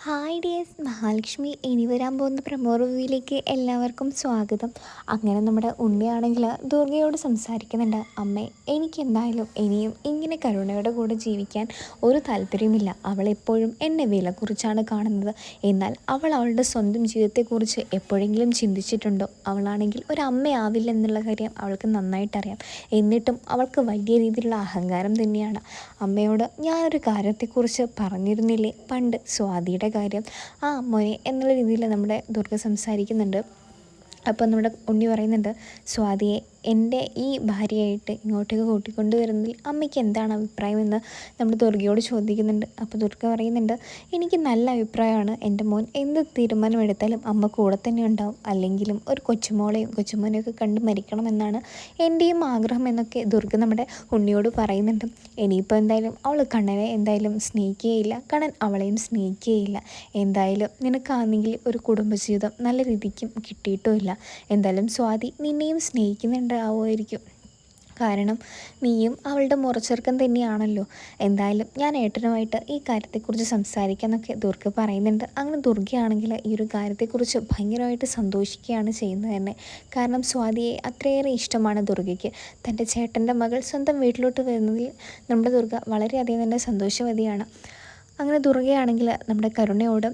Hi dears, Mahalakshmi ഇനി വരാൻ പോകുന്ന പ്രമോ റിവ്യൂയിലേക്ക് എല്ലാവർക്കും സ്വാഗതം. അങ്ങനെ നമ്മുടെ ഉണ്ണിയാണെങ്കിൽ ദുർഗയോട് സംസാരിക്കുന്നുണ്ട്. അമ്മേ, എനിക്കെന്തായാലും ഇനിയും ഇങ്ങനെ കരുണയുടെ കൂടെ ജീവിക്കാൻ ഒരു താല്പര്യമില്ല. അവളെപ്പോഴും എന്നെ വിലക്കുറിച്ചാണ് കാണുന്നത്. എന്നാൽ അവൾ അവളുടെ സ്വന്തം ജീവിതത്തെക്കുറിച്ച് എപ്പോഴെങ്കിലും ചിന്തിച്ചിട്ടുണ്ടോ? അവളാണെങ്കിൽ ഒരു അമ്മയാവില്ല എന്നുള്ള കാര്യം അവൾക്ക് നന്നായിട്ടറിയാം. എന്നിട്ടും അവൾക്ക് വലിയ രീതിയിലുള്ള അഹങ്കാരം തന്നെയാണ്. അമ്മയോട് ഞാനൊരു കാര്യത്തെക്കുറിച്ച് പറഞ്ഞിരുന്നില്ലേ പണ്ട്, സ്വാതിയുടെ കാര്യം. ആ മോനെ എന്നുള്ള രീതിയിൽ നമ്മുടെ ദുർഗ സംസാരിക്കുന്നുണ്ട്. അപ്പോൾ നമ്മുടെ ഉണ്ണി പറയുന്നുണ്ട്, സ്വാതിയെ എൻ്റെ ഈ ഭാര്യയായിട്ട് ഇങ്ങോട്ടേക്ക് കൂട്ടിക്കൊണ്ട് വരുന്നതിൽ അമ്മയ്ക്ക് എന്താണ് അഭിപ്രായമെന്ന് നമ്മുടെ ദുർഗയോട് ചോദിക്കുന്നുണ്ട്. അപ്പോൾ ദുർഗ പറയുന്നുണ്ട്, എനിക്ക് നല്ല അഭിപ്രായമാണ്. എൻ്റെ മോൻ എന്ത് തീരുമാനമെടുത്താലും അമ്മ കൂടെ തന്നെ ഉണ്ടാവും. അല്ലെങ്കിലും ഒരു കൊച്ചുമോനെയൊക്കെ കണ്ട് മരിക്കണമെന്നാണ് എൻ്റെയും ആഗ്രഹം എന്നൊക്കെ ദുർഗ നമ്മുടെ ഉണ്ണിയോട് പറയുന്നുണ്ട്. ഇനിയിപ്പോൾ എന്തായാലും അവൾ കണ്ണനെ എന്തായാലും സ്നേഹിക്കുകയില്ല, കണ്ണൻ അവളെയും സ്നേഹിക്കുകയില്ല. എന്തായാലും നിനക്കാണെങ്കിൽ ഒരു കുടുംബജീവിതം നല്ല രീതിക്കും കിട്ടിയിട്ടുമില്ല. എന്തായാലും സ്വാതി നിന്നെയും സ്നേഹിക്കുന്നുണ്ടാവുമായിരിക്കും. കാരണം നീയും അവളുടെ മുറച്ചെറുക്കൻ തന്നെയാണല്ലോ. എന്തായാലും ഞാൻ ഏട്ടനുമായിട്ട് ഈ കാര്യത്തെക്കുറിച്ച് സംസാരിക്കാമെന്നൊക്കെ ദുർഗ പറയുന്നുണ്ട്. അങ്ങനെ ദുർഗയാണെങ്കിൽ ഈ ഒരു കാര്യത്തെക്കുറിച്ച് ഭയങ്കരമായിട്ട് സന്തോഷിക്കുകയാണ് ചെയ്യുന്നത് തന്നെ. കാരണം സ്വാതിയെ അത്രയേറെ ഇഷ്ടമാണ് ദുർഗയ്ക്ക്. തൻ്റെ ചേട്ടൻ്റെ മകൾ സ്വന്തം വീട്ടിലോട്ട് വരുന്നതിൽ നമ്മുടെ ദുർഗ വളരെയധികം തന്നെ സന്തോഷവതിയാണ്. അങ്ങനെ ദുർഗയാണെങ്കിൽ നമ്മുടെ കരുണയോട്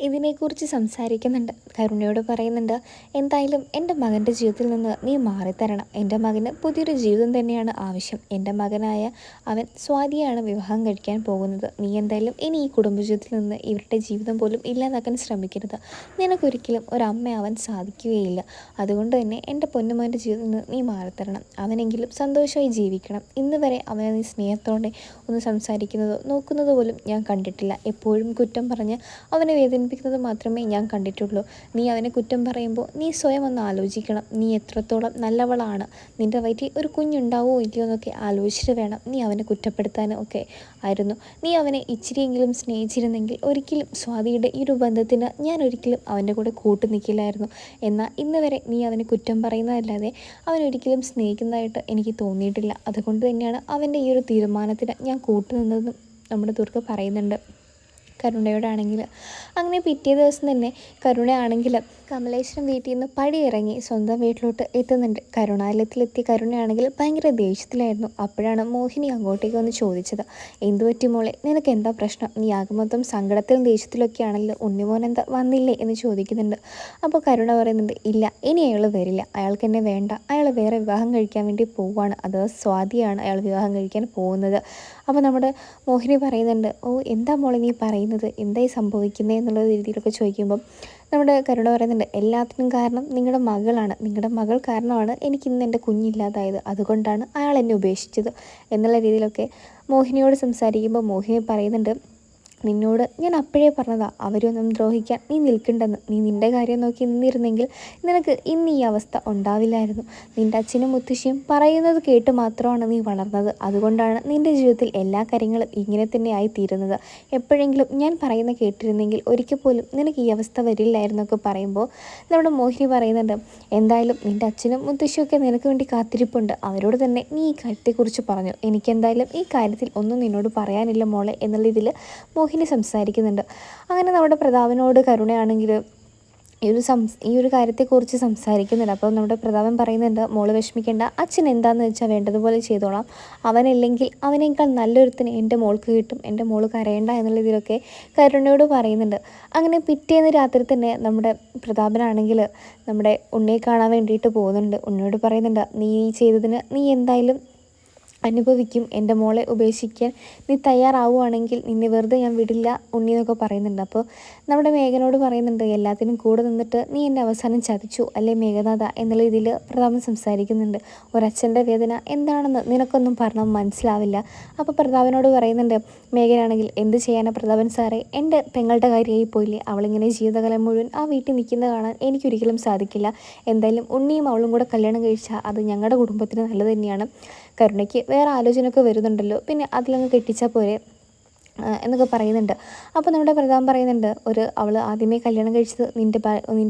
ഇതിനെക്കുറിച്ച് സംസാരിക്കുന്നുണ്ട്. കരുണയോട് പറയുന്നുണ്ട്, എന്തായാലും എൻ്റെ മകൻ്റെ ജീവിതത്തിൽ നിന്ന് നീ മാറിത്തരണം. എൻ്റെ മകന് പുതിയൊരു ജീവിതം തന്നെയാണ് ആവശ്യം. എൻ്റെ മകനായ അവൻ സ്വാതിയാണ് വിവാഹം കഴിക്കാൻ പോകുന്നത്. നീ എന്തായാലും ഇനി ഈ കുടുംബജീവിതത്തിൽ നിന്ന് ഇവരുടെ ജീവിതം പോലും ഇല്ലാതാക്കാൻ ശ്രമിക്കരുത്. നിനക്കൊരിക്കലും ഒരമ്മയാവാൻ സാധിക്കുകയില്ല. അതുകൊണ്ട് തന്നെ എൻ്റെ പൊന്നുമോൻ്റെ ജീവിതത്തിൽ നിന്ന് നീ മാറിത്തരണം. അവനെങ്കിലും സന്തോഷമായി ജീവിക്കണം. ഇന്ന് വരെ അവനെ നീ സ്നേഹത്തോടെ ഒന്ന് സംസാരിക്കുന്നതോ നോക്കുന്നത് പോലും ഞാൻ കണ്ടിട്ടില്ല. എപ്പോഴും കുറ്റം പറഞ്ഞ് അവനെ വേദനിപ്പിക്കുന്നത് മാത്രമേ ഞാൻ കണ്ടിട്ടുള്ളൂ. നീ അവനെ കുറ്റം പറയുമ്പോൾ നീ സ്വയം ഒന്ന് ആലോചിക്കണം. നീ എത്രത്തോളം നല്ലവളാണ്. നിൻ്റെ വയറ്റിൽ ഒരു കുഞ്ഞുണ്ടാവുമോ ഇല്ലയോ എന്നൊക്കെ ആലോചിച്ചിട്ട് വേണം നീ അവനെ കുറ്റപ്പെടുത്താനും ഒക്കെ ആയിരുന്നു. നീ അവനെ ഇച്ചിരിയെങ്കിലും സ്നേഹിച്ചിരുന്നെങ്കിൽ ഒരിക്കലും സ്വാതിയുടെ ഈ ഒരു ബന്ധത്തിന് ഞാൻ ഒരിക്കലും അവൻ്റെ കൂടെ കൂട്ടു നിൽക്കില്ലായിരുന്നു. എന്നാൽ ഇന്ന് വരെ നീ അവനെ കുറ്റം പറയുന്നതല്ലാതെ അവനൊരിക്കലും സ്നേഹിക്കുന്നതായിട്ട് എനിക്ക് തോന്നിയിട്ടില്ല. അതുകൊണ്ട് തന്നെയാണ് അവൻ്റെ ഈ ഒരു തീരുമാനത്തിന് ഞാൻ കൂട്ടുനിന്നതെന്നും നമ്മുടെ ദുർഗ പറയുന്നുണ്ട് കരുണയോടാണെങ്കിൽ. അങ്ങനെ പിറ്റേ ദിവസം തന്നെ കരുണയാണെങ്കിൽ കമലേശ്വരം വീട്ടിൽ നിന്ന് പടിയിറങ്ങി സ്വന്തം വീട്ടിലോട്ട് എത്തുന്നുണ്ട്. കരുണാലയത്തിലെത്തിയ കരുണയാണെങ്കിൽ ഭയങ്കര ദേഷ്യത്തിലായിരുന്നു. അപ്പോഴാണ് മോഹിനി അങ്ങോട്ടേക്ക് വന്ന് ചോദിച്ചത്, എന്തു പറ്റി മോളെ, നിനക്ക് എന്താ പ്രശ്നം? നീ ആകെ മൊത്തം സങ്കടത്തിലും ദേഷ്യത്തിലൊക്കെ ആണല്ലോ, ഉണ്ണിമോൻ എന്താ വന്നില്ലേ എന്ന് ചോദിക്കുന്നുണ്ട്. അപ്പോൾ കരുണ പറയുന്നുണ്ട്, ഇല്ല, ഇനി അയാൾ വരില്ല. അയാൾക്ക് എന്നെ വേണ്ട. അയാൾ വേറെ വിവാഹം കഴിക്കാൻ വേണ്ടി പോവുകയാണ്. അത് സ്വാതിയാണ് അയാൾ വിവാഹം കഴിക്കാൻ പോകുന്നത്. അപ്പോൾ നമ്മുടെ മോഹിനി പറയുന്നുണ്ട്, ഓ എന്താ മോളെ നീ പറയുന്നത്, എന്തായി സംഭവിക്കുന്നത് എന്നുള്ള രീതിയിലൊക്കെ ചോദിക്കുമ്പം നമ്മുടെ കരുണ പറയുന്നുണ്ട്, എല്ലാത്തിനും കാരണം നിങ്ങളുടെ മകളാണ്. നിങ്ങളുടെ മകൾ കാരണമാണ് എനിക്കിന്ന് എൻ്റെ കുഞ്ഞില്ലാതായത്. അതുകൊണ്ടാണ് അയാൾ എന്നെ ഉപേക്ഷിച്ചത് എന്നുള്ള രീതിയിലൊക്കെ മോഹിനിയോട് സംസാരിക്കുമ്പോൾ മോഹിനി പറയുന്നുണ്ട്, നിന്നോട് ഞാൻ അപ്പോഴേ പറഞ്ഞതാ അവരൊന്നും ദ്രോഹിക്കാൻ നീ നിൽക്കണ്ടെന്ന്. നീ നിൻ്റെ കാര്യം നോക്കി നിന്നിരുന്നെങ്കിൽ നിനക്ക് ഇന്ന് ഈ അവസ്ഥ ഉണ്ടാവില്ലായിരുന്നു. നിൻ്റെ അച്ഛനും മുത്തശ്ശിയും പറയുന്നത് കേട്ട് മാത്രമാണ് നീ വളർന്നത്. അതുകൊണ്ടാണ് നിൻ്റെ ജീവിതത്തിൽ എല്ലാ കാര്യങ്ങളും ഇങ്ങനെ തന്നെ ആയിത്തീരുന്നത്. എപ്പോഴെങ്കിലും ഞാൻ പറയുന്ന കേട്ടിരുന്നെങ്കിൽ ഒരിക്കൽ പോലും നിനക്ക് ഈ അവസ്ഥ വരില്ലായിരുന്നൊക്കെ പറയുമ്പോൾ നമ്മുടെ മോഹിനി പറയുന്നുണ്ട്, എന്തായാലും നിൻ്റെ അച്ഛനും മുത്തശ്ശിയൊക്കെ നിനക്ക് വേണ്ടി കാത്തിരിപ്പുണ്ട്. അവരോട് തന്നെ നീ ഈ കാര്യത്തെക്കുറിച്ച് പറഞ്ഞു. എനിക്കെന്തായാലും ഈ കാര്യത്തിൽ ഒന്നും നിന്നോട് പറയാനില്ല മോളെ എന്നുള്ള ഇതിൽ മോഹിനി സംസാരിക്കുന്നുണ്ട്. അങ്ങനെ നമ്മുടെ പ്രതാപനോട് കരുണയാണെങ്കിൽ ഈ ഒരു കാര്യത്തെക്കുറിച്ച് സംസാരിക്കുന്നുണ്ട്. അപ്പോൾ നമ്മുടെ പ്രതാപൻ പറയുന്നുണ്ട്, മോള് വിഷമിക്കേണ്ട, അച്ഛൻ എന്താണെന്ന് വെച്ചാൽ വേണ്ടതുപോലെ ചെയ്തോളാം. അവനല്ലെങ്കിൽ അവനേക്കാൾ നല്ലൊരുത്തിന് എൻ്റെ മോൾക്ക് കിട്ടും. എൻ്റെ മോള് കരയേണ്ട എന്നുള്ള ഇതിലൊക്കെ കരുണയോട് പറയുന്നുണ്ട്. അങ്ങനെ പിറ്റേന്ന് രാത്രി തന്നെ നമ്മുടെ പ്രതാപനാണെങ്കിൽ നമ്മുടെ ഉണ്ണിയെ കാണാൻ വേണ്ടിയിട്ട് പോകുന്നുണ്ട്. ഉണ്ണിയോട് പറയുന്നുണ്ട്, നീ ചെയ്തതിന് നീ എന്തായാലും അനുഭവിക്കും. എൻ്റെ മോളെ ഉപേക്ഷിക്കാൻ നീ തയ്യാറാവുകയാണെങ്കിൽ നിന്നെ വെറുതെ ഞാൻ വിടില്ല ഉണ്ണി എന്നൊക്കെ പറയുന്നുണ്ട്. അപ്പോൾ നമ്മുടെ മേഘനോട് പറയുന്നുണ്ട്, എല്ലാത്തിനും കൂടെ നിന്നിട്ട് നീ എന്നെ അവസാനം ചതിച്ചു അല്ലേ മേഘനാഥ എന്നുള്ള രീതിയിൽ പ്രതാപൻ സംസാരിക്കുന്നുണ്ട്. ഒരച്ഛൻ്റെ വേദന എന്താണെന്ന് നിനക്കൊന്നും പറഞ്ഞാൽ മനസ്സിലാവില്ല. അപ്പോൾ പ്രതാപനോട് പറയുന്നുണ്ട് മേഘനാണെങ്കിൽ, എന്ത് ചെയ്യാനാ പ്രതാപൻ സാറേ, എൻ്റെ പെങ്ങളുടെ കാര്യമായി പോയില്ലേ. അവളിങ്ങനെ ജീവിതകാലം മുഴുവൻ ആ വീട്ടിൽ നിൽക്കുന്നത് കാണാൻ എനിക്കൊരിക്കലും സാധിക്കില്ല. എന്തായാലും ഉണ്ണിയും അവളും കൂടെ കല്യാണം കഴിച്ചാൽ അത് ഞങ്ങളുടെ കുടുംബത്തിന് നല്ലത് തന്നെയാണ്. കരുണയ്ക്ക് വേറെ ആലോചനയൊക്കെ വരുന്നുണ്ടല്ലോ, പിന്നെ അതിലങ്ങ് കെട്ടിച്ചാൽ പോരെ എന്നൊക്കെ പറയുന്നുണ്ട്. അപ്പോൾ നമ്മുടെ പ്രതാപൻ പറയുന്നുണ്ട്, അവൾ ആദ്യമേ കല്യാണം കഴിച്ചത് നിൻ്റെ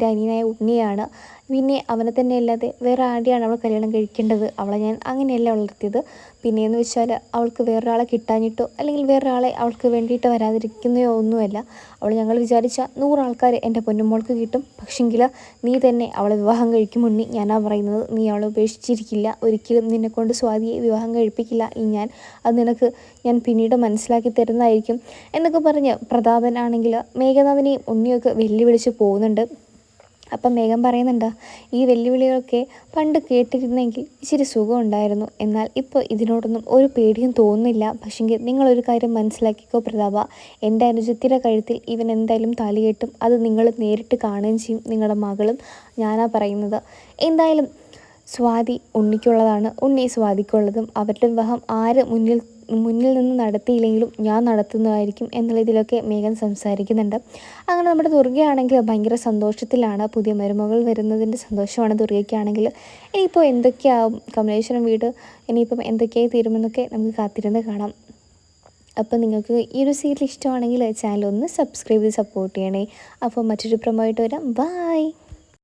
അനിയനായ ഉണ്ണിയാണ്. പിന്നെ അവനെ തന്നെ അല്ലാതെ വേറെ ആരെയാണ് അവൾ കല്യാണം കഴിക്കേണ്ടത്. അവളെ ഞാൻ അങ്ങനെയല്ല വളർത്തിയത്. പിന്നെയെന്ന് വെച്ചാൽ അവൾക്ക് വേറൊരാളെ കിട്ടാഞ്ഞിട്ടോ അല്ലെങ്കിൽ വേറൊരാളെ അവൾക്ക് വേണ്ടിയിട്ട് വരാതിരിക്കുന്നയോ ഒന്നുമല്ല. അവൾ ഞങ്ങൾ വിചാരിച്ച 100 ആൾക്കാർ എൻ്റെ പൊന്നുമോൾക്ക് കിട്ടും. പക്ഷെങ്കിൽ നീ തന്നെ അവളെ വിവാഹം കഴിക്കും മുന്നേ ഞാനാ പറയുന്നത്. നീ അവളെ ഉപേക്ഷിച്ചിരിക്കില്ല, ഒരിക്കലും നിന്നെക്കൊണ്ട് സ്വാതിയെ വിവാഹം കഴിപ്പിക്കില്ല അത് നിനക്ക് ഞാൻ പിന്നീട് മനസ്സിലാക്കി തരുന്നതായിരിക്കും എന്നൊക്കെ പറഞ്ഞ് പ്രതാപനാണെങ്കിൽ മേഘനാഥിനെയും ഉണ്ണിയൊക്കെ വെല്ലുവിളിച്ച് പോകുന്നുണ്ട്. അപ്പം മേഘം പറയുന്നുണ്ട്, ഈ വെല്ലുവിളികളൊക്കെ പണ്ട് കേട്ടിരുന്നെങ്കിൽ ഇച്ചിരി സുഖമുണ്ടായിരുന്നു. എന്നാൽ ഇപ്പോൾ ഇതിനോടൊന്നും ഒരു പേടിയും തോന്നുന്നില്ല. പക്ഷെങ്കിൽ നിങ്ങളൊരു കാര്യം മനസ്സിലാക്കിക്കോ പ്രതാപ, എൻ്റെ അനുജത്തിയുടെ കഴുത്തിൽ ഇവൻ എന്തായാലും താലി കെട്ടും. അത് നിങ്ങൾ നേരിട്ട് കാണുകയും ചെയ്യും, നിങ്ങളുടെ മകളും. ഞാനാ പറയുന്നത്. എന്തായാലും സ്വാതി ഉണ്ണിക്കുള്ളതാണ്, ഉണ്ണി സ്വാതിക്കുള്ളതും. അവരുടെ വിവാഹം ആര് മുന്നിൽ നിന്ന് നടത്തിയില്ലെങ്കിലും ഞാൻ നടത്തുന്നതായിരിക്കും എന്നുള്ള ഇതിലൊക്കെ മേഘൻ സംസാരിക്കുന്നുണ്ട്. അങ്ങനെ നമ്മുടെ ദുർഗയാണെങ്കിൽ ഭയങ്കര സന്തോഷത്തിലാണ്. പുതിയ മരുമകൾ വരുന്നതിൻ്റെ സന്തോഷമാണ് ദുർഗയ്ക്കാണെങ്കിൽ. ഇനിയിപ്പോൾ എന്തൊക്കെയാവും കമലേശ്വരം വീട്, ഇനിയിപ്പം എന്തൊക്കെയായി തീരുമെന്നൊക്കെ നമുക്ക് കാത്തിരുന്ന് കാണാം. അപ്പോൾ നിങ്ങൾക്ക് ഈ ഒരു സീരിയൽ ഇഷ്ടമാണെങ്കിൽ ചാനൽ ഒന്ന് സബ്സ്ക്രൈബ് ചെയ്ത് സപ്പോർട്ട് ചെയ്യണേ. അപ്പോൾ മറ്റൊരു പ്രൊമോ ആയിട്ട് വരാം. ബൈ.